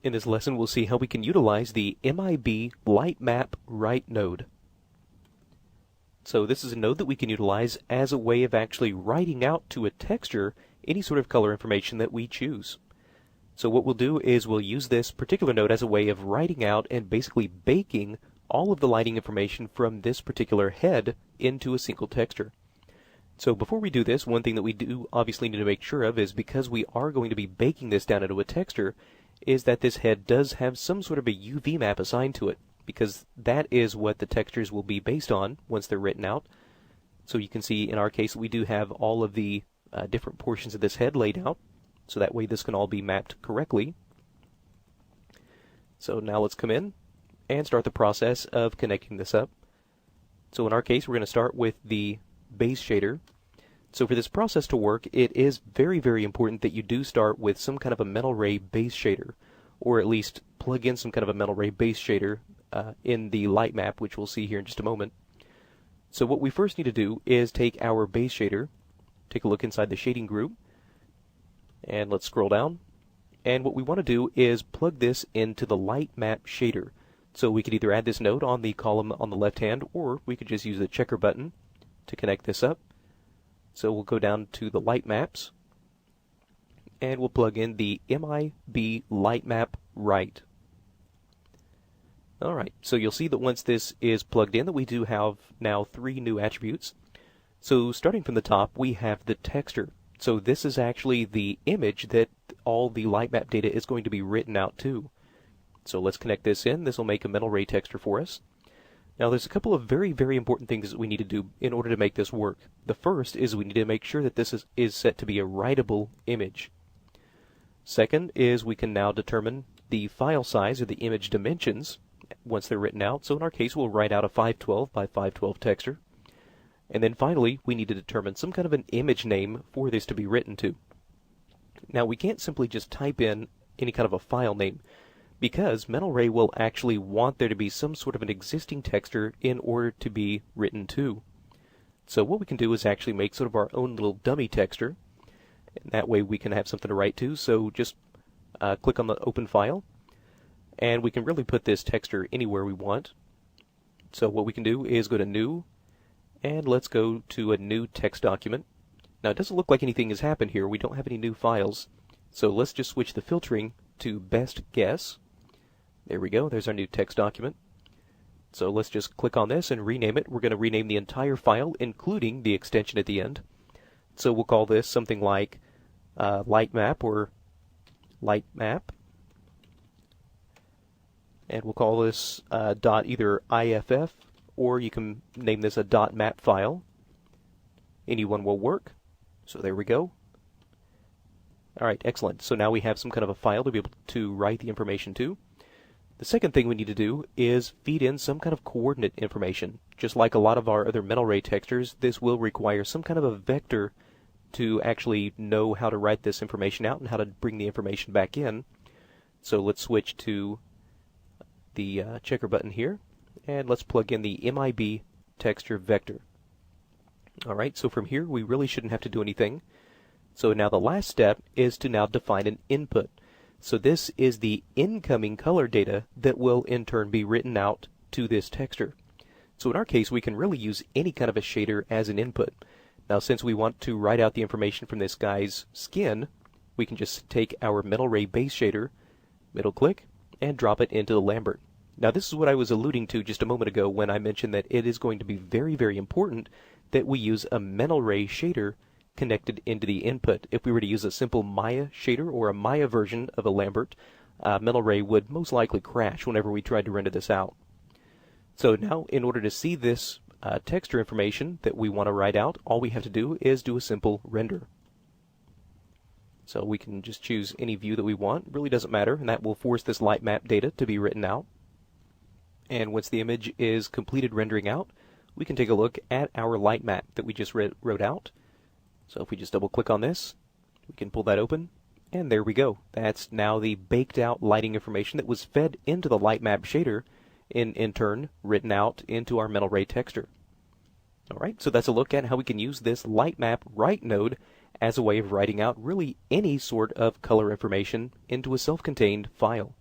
In this lesson, we'll see how we can utilize the MIB lightmap write node. So this is a node that we can utilize as a way of actually writing out to a texture any sort of color information that we choose. So what we'll do is we'll use this particular node as a way of writing out and basically baking all of the lighting information from this particular head into a single texture. So before we do this, one thing that we do obviously need to make sure of is, because we are going to be baking this down into a texture, is that this head does have some sort of a UV map assigned to it, because that is what the textures will be based on once they're written out. So you can see in our case we do have all of the different portions of this head laid out, so that way this can all be mapped correctly. So now let's come in and start the process of connecting this up. So in our case we're going to start with the base shader. So for this process to work, it is very, very important that you do start with some kind of a metal ray base shader, or at least plug in some kind of a metal ray base shader in the light map, which we'll see here in just a moment. So what we first need to do is take our base shader, take a look inside the shading group, and let's scroll down. And what we want to do is plug this into the light map shader. So we could either add this node on the column on the left hand, or we could just use the checker button to connect this up. So we'll go down to the light maps, and we'll plug in the MIB lightmap write. Alright, so you'll see that once this is plugged in that we do have now 3 new attributes. So starting from the top, we have the texture. So this is actually the image that all the lightmap data is going to be written out to. So let's connect this in. This will make a metal ray texture for us. Now there's a couple of very, very important things that we need to do in order to make this work. The first is we need to make sure that this is set to be a writable image. Second is we can now determine the file size, or the image dimensions, once they're written out. So in our case we'll write out a 512 by 512 texture. And then finally we need to determine some kind of an image name for this to be written to. Now we can't simply just type in any kind of a file name, because Metal Ray will actually want there to be some sort of an existing texture in order to be written to. So what we can do is actually make sort of our own little dummy texture, and that way we can have something to write to. So just click on the open file, and we can really put this texture anywhere we want. So what we can do is go to New, and let's go to a new text document. Now it doesn't look like anything has happened here. We don't have any new files. So let's just switch the filtering to Best Guess. There we go, there's our new text document. So let's just click on this and rename it. We're going to rename the entire file, including the extension at the end. So we'll call this something like lightmap or lightmap. And we'll call this dot either IFF, or you can name this a dot map file. Any one will work. So there we go. Alright, excellent. So now we have some kind of a file to be able to write the information to. The second thing we need to do is feed in some kind of coordinate information. Just like a lot of our other metal ray textures, this will require some kind of a vector to actually know how to write this information out and how to bring the information back in. So let's switch to the checker button here, and let's plug in the MIB texture vector. Alright, so from here we really shouldn't have to do anything. So now the last step is to now define an input. So this is the incoming color data that will in turn be written out to this texture. So in our case we can really use any kind of a shader as an input. Now since we want to write out the information from this guy's skin, we can just take our metal ray base shader, middle click, and drop it into the Lambert. Now this is what I was alluding to just a moment ago when I mentioned that it is going to be very, very important that we use a metal ray shader connected into the input. If we were to use a simple Maya shader or a Maya version of a Lambert, Metal Ray would most likely crash whenever we tried to render this out. So now, in order to see this texture information that we want to write out, all we have to do is do a simple render. So we can just choose any view that we want. It really doesn't matter, and that will force this light map data to be written out. And once the image is completed rendering out, we can take a look at our light map that we just wrote out. So if we just double click on this, we can pull that open, and there we go. That's now the baked out lighting information that was fed into the light map shader, in turn written out into our metal ray texture. Alright, so that's a look at how we can use this lightmap write node as a way of writing out really any sort of color information into a self-contained file.